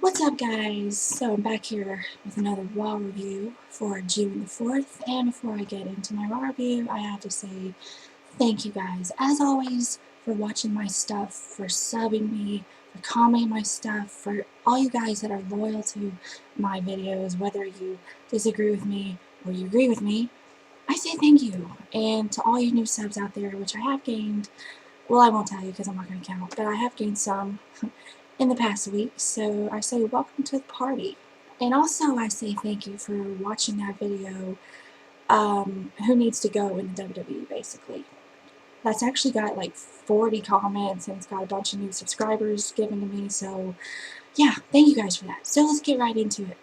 What's up, guys? So I'm back here with another Raw review for June the 4th, and before I get into my Raw review, I have to say thank you guys, as always, for watching my stuff, for subbing me, for commenting my stuff, for all you guys that are loyal to my videos, whether you disagree with me or you agree with me. I say thank you, and to all you new subs out there, which I have gained. Well, I won't tell you because I'm not going to count, but I have gained some in the past week, so I say welcome to the party. And also I say thank you for watching that video, who needs to go in the WWE, basically. That's actually got like 40 comments, and it's got a bunch of new subscribers given to me, so yeah, thank you guys for that. So let's get right into it.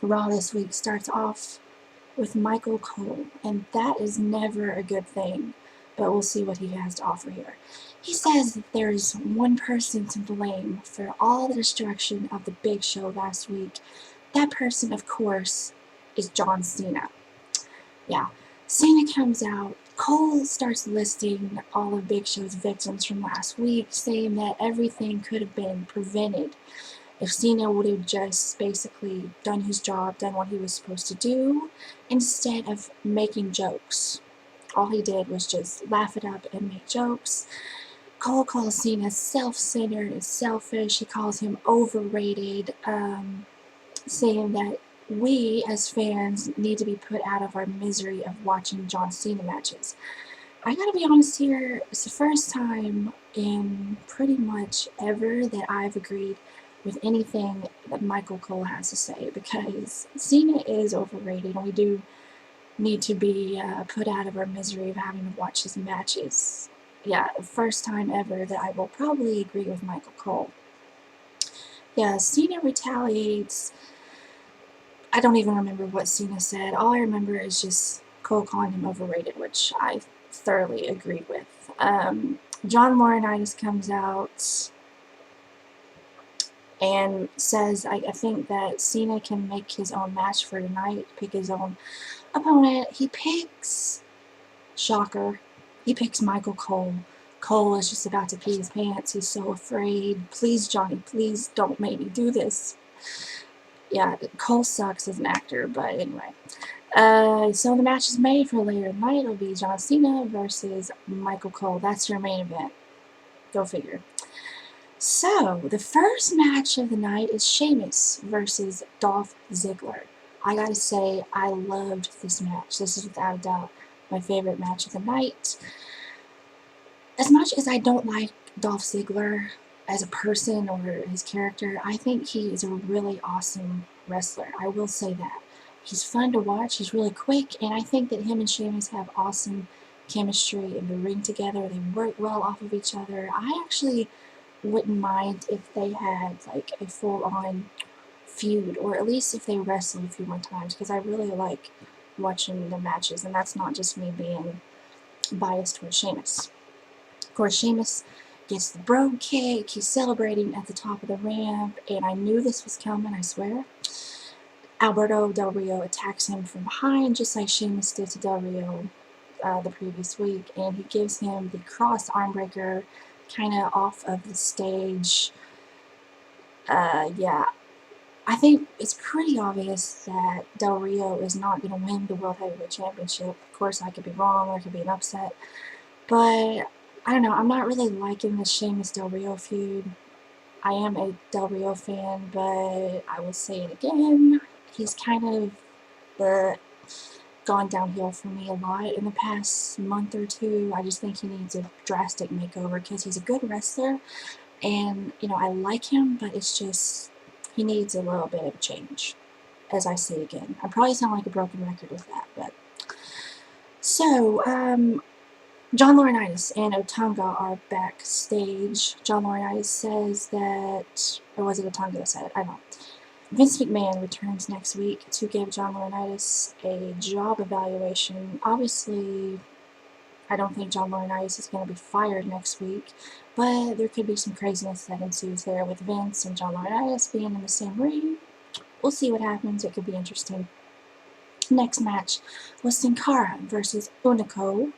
Raw this week starts off with Michael Cole, and that is never a good thing, but we'll see what he has to offer here. He says that there is one person to blame for all the destruction of the Big Show last week. That person, of course, is John Cena. Yeah, Cena comes out. Cole starts listing all of Big Show's victims from last week, saying that everything could have been prevented if Cena would have just basically done his job, done what he was supposed to do, instead of making jokes. All he did was just laugh it up and make jokes. Cole calls Cena self-centered and selfish. He calls him overrated, saying that we as fans need to be put out of our misery of watching John Cena matches. I gotta be honest here, it's the first time in pretty much ever that I've agreed with anything that Michael Cole has to say, because Cena is overrated and we do need to be put out of our misery of having to watch his matches. Yeah, first time ever that I will probably agree with Michael Cole. Yeah, Cena retaliates. I don't even remember what Cena said. All I remember is just Cole calling him overrated, which I thoroughly agree with. John Laurinaitis comes out and says, I think that Cena can make his own match for tonight, pick his own opponent. He picks, shocker, he picks Michael Cole. Cole is just about to pee his pants. He's so afraid. Please, Johnny, please don't make me do this. Yeah, Cole sucks as an actor, but anyway. So the match is made for later tonight. It'll be John Cena versus Michael Cole. That's your main event. Go figure. So, the first match of the night is Sheamus versus Dolph Ziggler. I gotta say, I loved this match. This is without a doubt my favorite match of the night. As much as I don't like Dolph Ziggler as a person or his character, I think he is a really awesome wrestler. I will say that. He's fun to watch, he's really quick, and I think that him and Sheamus have awesome chemistry in the ring together. They work well off of each other. I actually wouldn't mind if they had like a full-on feud, or at least if they wrestled a few more times, because I really like watching the matches, and that's not just me being biased towards Sheamus. Of course, Sheamus gets the bro kick. He's celebrating at the top of the ramp, and I knew this was coming, I swear. Alberto Del Rio attacks him from behind, just like Sheamus did to Del Rio the previous week, and he gives him the cross armbreaker kind of off of the stage. Yeah, I think it's pretty obvious that Del Rio is not going to win the World Heavyweight Championship. Of course, I could be wrong, or it could be an upset, but I don't know, I'm not really liking the Sheamus Del Rio feud. I am a Del Rio fan, but I will say it again, he's kind of gone downhill for me a lot in the past month or two. I just think he needs a drastic makeover, because he's a good wrestler, and, you know, I like him, but it's just, he needs a little bit of change, as I say again. I probably sound like a broken record with that, but. So, John Laurinaitis and Otunga are backstage. John Laurinaitis says that, or was it Otunga that said it? I don't know. Vince McMahon returns next week to give John Laurinaitis a job evaluation. Obviously, I don't think John Laurinaitis is going to be fired next week, but there could be some craziness that ensues there with Vince and John Laurinaitis being in the same ring. We'll see what happens. It could be interesting. Next match was Sin Cara versus Unico.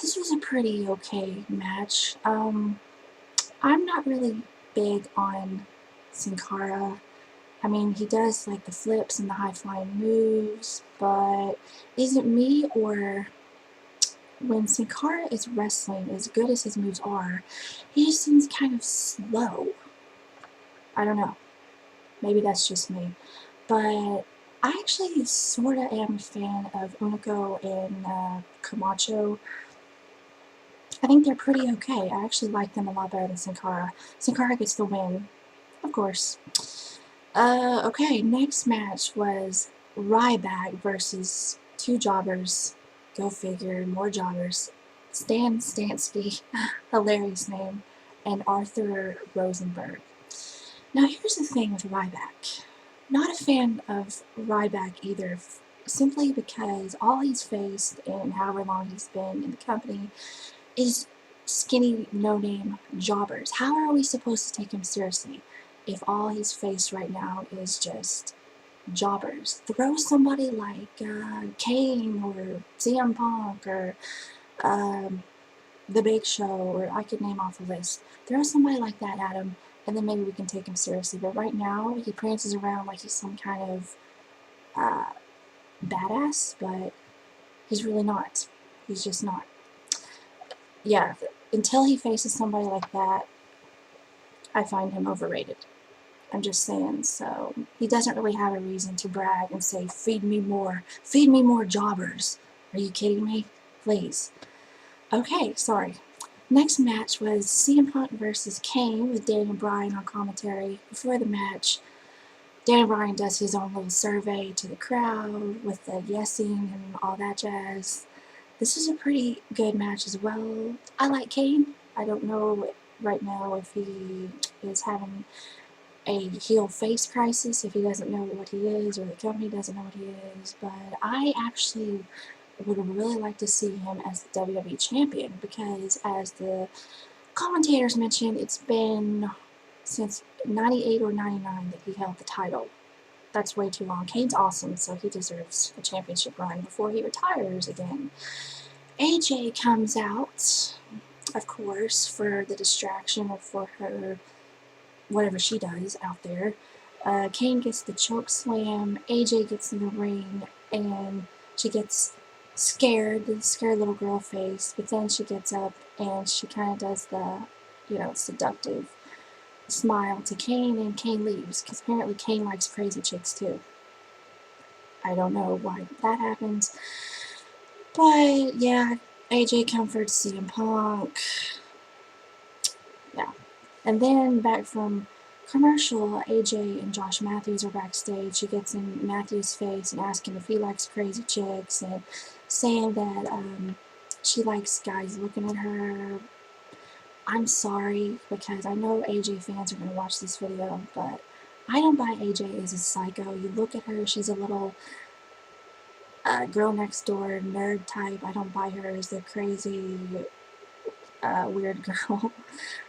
This was a pretty okay match. I'm not really big on Sin Cara. I mean, he does like the flips and the high-flying moves, but is it me, or when Sin Cara is wrestling, as good as his moves are, he just seems kind of slow. I don't know. Maybe that's just me. But I actually sort of am a fan of Unico and Camacho. I think they're pretty okay. I actually like them a lot better than Sin Cara. Sin Cara gets the win, of course. Okay, next match was Ryback versus two jobbers. Go figure, more jobbers. Stan Stansky, hilarious name, and Arthur Rosenberg. Now here's the thing with Ryback. Not a fan of Ryback either, simply because all he's faced and however long he's been in the company is skinny, no-name jobbers. How are we supposed to take him seriously if all he's faced right now is just jobbers? Throw somebody like Kane or CM Punk or The Big Show, or I could name off a list. Throw somebody like that at him, and then maybe we can take him seriously. But right now, he prances around like he's some kind of badass, but he's really not. He's just not. Yeah, until he faces somebody like that, I find him overrated. I'm just saying, so he doesn't really have a reason to brag and say, feed me more jobbers. Are you kidding me? Please. Okay, sorry. Next match was CM Punk versus Kane with Daniel Bryan on commentary. Before the match, Daniel Bryan does his own little survey to the crowd with the yesing and all that jazz. This is a pretty good match as well. I like Kane. I don't know right now if he is having a heel-face crisis, if he doesn't know what he is, or the company doesn't know what he is, but I actually would really like to see him as the WWE Champion, because as the commentators mentioned, it's been since 98 or 99 that he held the title. That's way too long. Kane's awesome, so he deserves a championship run before he retires again. AJ comes out, of course, for the distraction or for her, whatever she does out there. Kane gets the choke slam, AJ gets in the ring, and she gets scared, the scared little girl face, but then she gets up and she kind of does the, seductive smile to Kane, and Kane leaves, because apparently Kane likes crazy chicks too. I don't know why that happens, but yeah, AJ comforts CM Punk. Yeah. And then back from commercial, AJ and Josh Matthews are backstage. She gets in Matthews' face and asks him if he likes crazy chicks, and saying that she likes guys looking at her. I'm sorry, because I know AJ fans are going to watch this video, but I don't buy AJ as a psycho. You look at her, she's a little girl next door nerd type. I don't buy her as the crazy weird girl.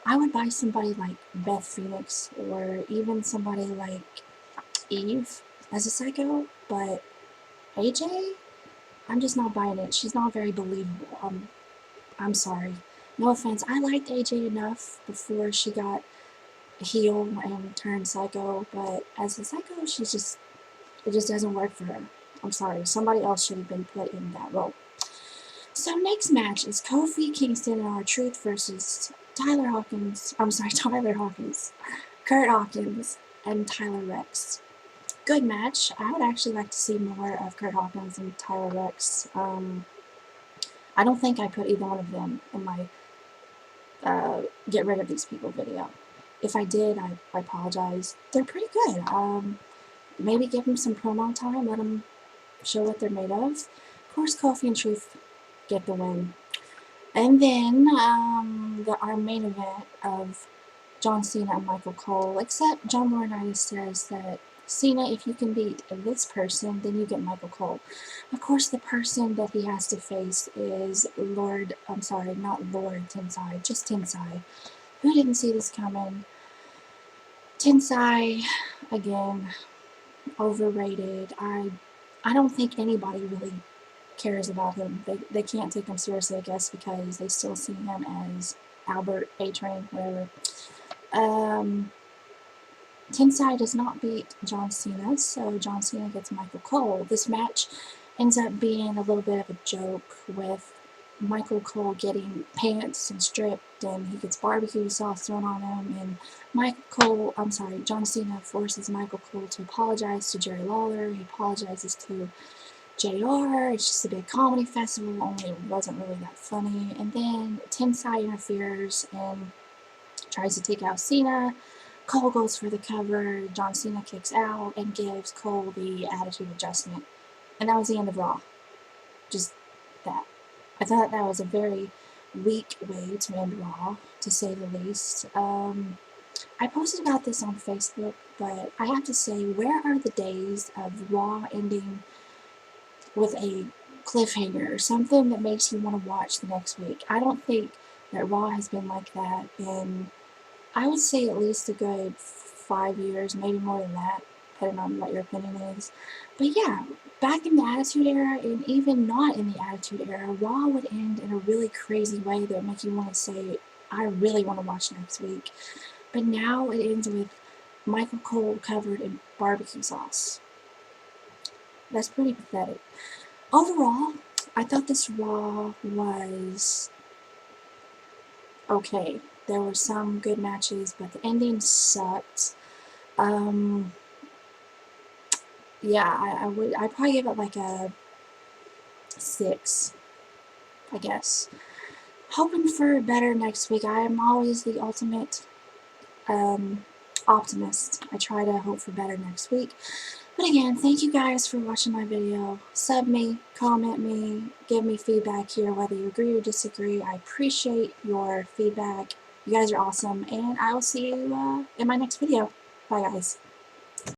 I would buy somebody like Beth Phoenix, or even somebody like Eve as a psycho, but AJ, I'm just not buying it. She's not very believable. I'm sorry. No offense. I liked AJ enough before she got heel and turned psycho, but as a psycho, it just doesn't work for her. I'm sorry. Somebody else should have been put in that role. So next match is Kofi Kingston and R-Truth versus Tyler Hawkins, Kurt Hawkins, and Tyler Rex. Good match. I would actually like to see more of Kurt Hawkins and Tyler Rex. I don't think I put either one of them in my get rid of these people video. If I did, I apologize. They're pretty good. Maybe give them some promo time, let them show what they're made of. Of course, Kofi and Truth get the win. And then our main event of John Cena and Michael Cole, except John Laurinaitis says that Cena, if you can beat this person, then you get Michael Cole. Of course, the person that he has to face is not Lord Tensai, just Tensai. Who didn't see this coming? Tensai, again, overrated. I don't think anybody really cares about him. They can't take him seriously, I guess, because they still see him as Albert A-Train, whatever. Tensai does not beat John Cena, so John Cena gets Michael Cole. This match ends up being a little bit of a joke with Michael Cole getting pants and stripped, and he gets barbecue sauce thrown on him, and John Cena forces Michael Cole to apologize to Jerry Lawler. He apologizes to JR. It's just a big comedy festival, only it wasn't really that funny. And then Tensai interferes and tries to take out Cena. Cole goes for the cover. John Cena kicks out and gives Cole the attitude adjustment. And that was the end of Raw. Just that. I thought that was a very weak way to end Raw, to say the least. I posted about this on Facebook, but I have to say, where are the days of Raw ending with a cliffhanger, something that makes you want to watch the next week? I don't think that Raw has been like that in, I would say, at least a good 5 years, maybe more than that, depending on what your opinion is. But yeah, back in the Attitude Era, and even not in the Attitude Era, Raw would end in a really crazy way that would make you want to say, I really want to watch next week. But now it ends with Michael Cole covered in barbecue sauce. That's pretty pathetic. Overall, I thought this Raw was okay. There were some good matches, but the ending sucked. Yeah, I'd probably give it like a 6, I guess. Hoping for better next week. I am always the ultimate optimist. I try to hope for better next week. But again, thank you guys for watching my video. Sub me, comment me, give me feedback here, whether you agree or disagree. I appreciate your feedback. You guys are awesome, and I will see you in my next video. Bye, guys.